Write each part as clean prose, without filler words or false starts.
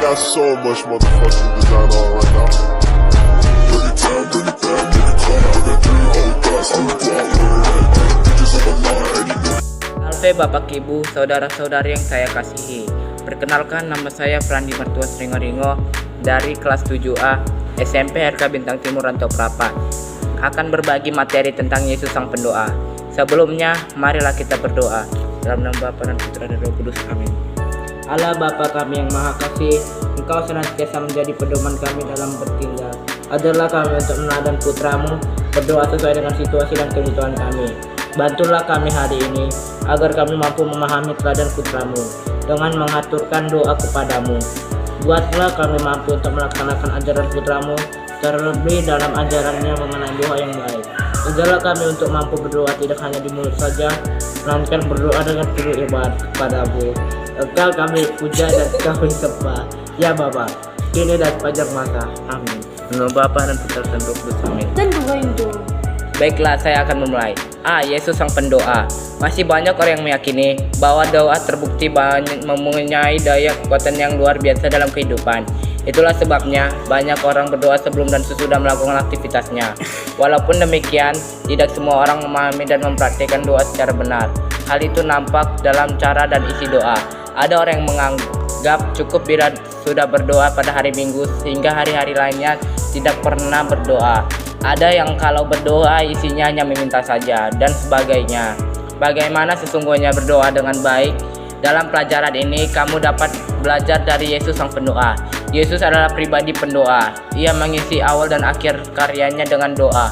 got so much motherfucking design on right now. Bring it down, bring it down, bring it down, bring it down, all guys, I'm down, bitches on the line, Alve, Bapak Ibu, saudara-saudari yang saya kasihi. Perkenalkan, nama saya Frandi Mertua Sringo dari kelas 7A SMP RK Bintang Timur Rantau Prapat. Akan berbagi materi tentang Yesus Sang Pendoa. Sebelumnya, marilah kita berdoa. Dalam nama Bapa dan Putra dan Roh Kudus, amin. Allah Bapa kami yang Maha Kasih, Engkau senantiasa menjadi pedoman kami dalam bertindak. Ajarlah kami untuk meneladani Putramu, berdoa sesuai dengan situasi dan kebutuhan kami. Bantulah kami hari ini, agar kami mampu memahami teladan Putramu dengan mengaturkan doa kepadamu. Buatlah kami mampu untuk melaksanakan ajaran Putramu, terlebih dalam ajarannya mengenai doa yang baik. Ajarlah kami untuk mampu berdoa tidak hanya di mulut saja, melainkan berdoa dengan penuh ibadah kepadamu. Engkau kami puja dan kami sembah, ya Bapa, kini dan sepanjang masa. Amin. Menurut Bapa dan Putra dan Roh Kudus, amin. Baiklah, saya akan memulai. Yesus Sang Pendoa. Masih banyak orang yang meyakini bahwa doa terbukti mempunyai daya kekuatan yang luar biasa dalam kehidupan. Itulah sebabnya banyak orang berdoa sebelum dan sesudah melakukan aktivitasnya. Walaupun demikian, tidak semua orang memahami dan mempraktikkan doa secara benar. Hal itu nampak dalam cara dan isi doa. Ada orang yang menganggap cukup bila sudah berdoa pada hari Minggu sehingga hari-hari lainnya tidak pernah berdoa. Ada yang kalau berdoa isinya hanya meminta saja dan sebagainya. Bagaimana sesungguhnya berdoa dengan baik? Dalam pelajaran ini kamu dapat belajar dari Yesus Sang Pendoa. Yesus adalah pribadi pendoa. Ia mengisi awal dan akhir karyanya dengan doa.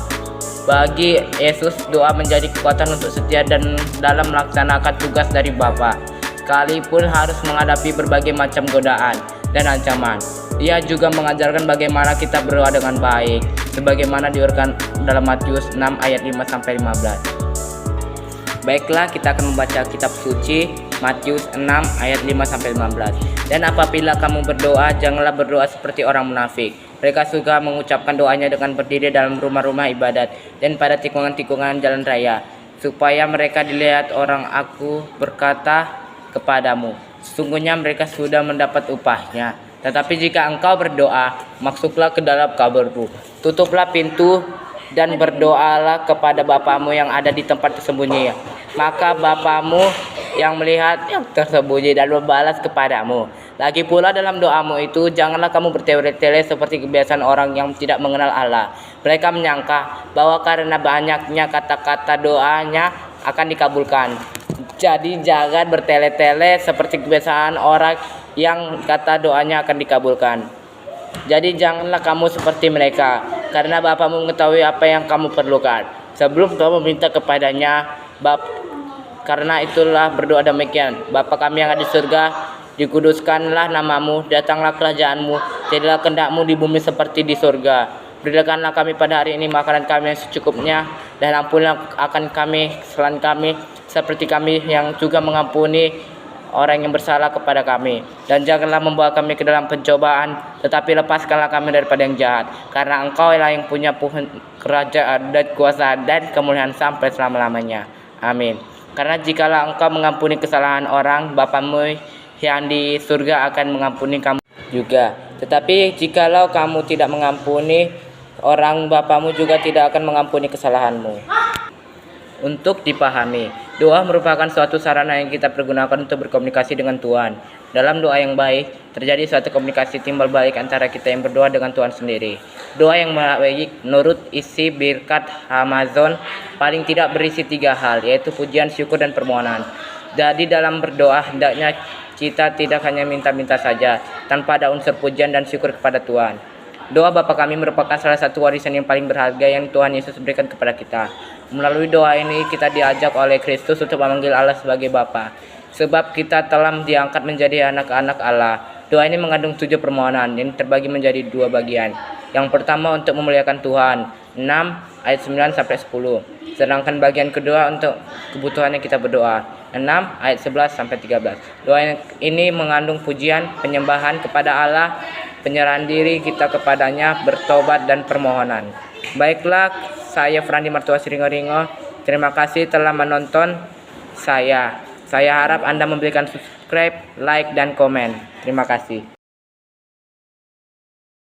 Bagi Yesus, doa menjadi kekuatan untuk setia dan dalam melaksanakan tugas dari Bapa, sekalipun harus menghadapi berbagai macam godaan dan ancaman. Ia juga mengajarkan bagaimana kita berdoa dengan baik, sebagaimana diuraikan dalam Matius 6 ayat 5-15. Baiklah, kita akan membaca kitab suci Matius 6 ayat 5-15. Dan apabila kamu berdoa, janganlah berdoa seperti orang munafik. Mereka suka mengucapkan doanya dengan berdiri dalam rumah-rumah ibadat dan pada tikungan-tikungan jalan raya, supaya mereka dilihat orang. Aku berkata kepadamu, sesungguhnya mereka sudah mendapat upahnya. Tetapi jika engkau berdoa, masuklah ke dalam kamarmu, tutuplah pintu dan berdoalah kepada Bapamu yang ada di tempat tersembunyi. Maka Bapamu yang melihat yang tersembunyi dan membalas kepadamu. Lagi pula dalam doamu itu, janganlah kamu bertele-tele seperti kebiasaan orang yang tidak mengenal Allah. Mereka menyangka bahwa karena banyaknya kata-kata doanya akan dikabulkan. Jadi jangan bertele-tele seperti kebiasaan orang yang kata doanya akan dikabulkan. Jadi janganlah kamu seperti mereka, karena Bapamu mengetahui apa yang kamu perlukan sebelum kamu minta kepadanya. Karena itulah berdoa demikian: Bapa kami yang ada di surga, dikuduskanlah namamu, datanglah kerajaanmu, jadilah kehendakmu di bumi seperti di surga. Berikanlah kami pada hari ini makanan kami yang secukupnya, dan ampunilah akan kami kesalahan kami, seperti kami yang juga mengampuni orang yang bersalah kepada kami. Dan janganlah membawa kami ke dalam pencobaan, tetapi lepaskanlah kami daripada yang jahat. Karena Engkau lah yang punya kerajaan dan kuasa dan kemuliaan sampai selama-lamanya. Amin. Karena jikalau Engkau mengampuni kesalahan orang, Bapamu yang di surga akan mengampuni kamu juga. Tetapi jikalau kamu tidak mengampuni orang, Bapamu juga tidak akan mengampuni kesalahanmu. Untuk dipahami, doa merupakan suatu sarana yang kita pergunakan untuk berkomunikasi dengan Tuhan. Dalam doa yang baik, terjadi suatu komunikasi timbal balik antara kita yang berdoa dengan Tuhan sendiri. Doa yang baik menurut isi Birkat Hamazon paling tidak berisi 3 hal, yaitu pujian, syukur, dan permohonan. Jadi dalam berdoa hendaknya kita tidak hanya minta-minta saja, tanpa ada unsur pujian dan syukur kepada Tuhan. Doa Bapa kami merupakan salah satu warisan yang paling berharga yang Tuhan Yesus berikan kepada kita. Melalui doa ini kita diajak oleh Kristus untuk memanggil Allah sebagai Bapa, sebab kita telah diangkat menjadi anak-anak Allah. Doa ini mengandung 7 permohonan yang terbagi menjadi 2 bagian. Yang pertama untuk memuliakan Tuhan, 6 ayat 9-10. Sedangkan bagian kedua untuk kebutuhan yang kita berdoa, 6 ayat 11-13. Doa ini mengandung pujian, penyembahan kepada Allah, penyerahan diri kita kepadanya, bertobat, dan permohonan. Baiklah, saya Frandi Mertua Sringo. Terima kasih telah menonton saya. Saya harap Anda memberikan subscribe, like, dan komen. Terima kasih.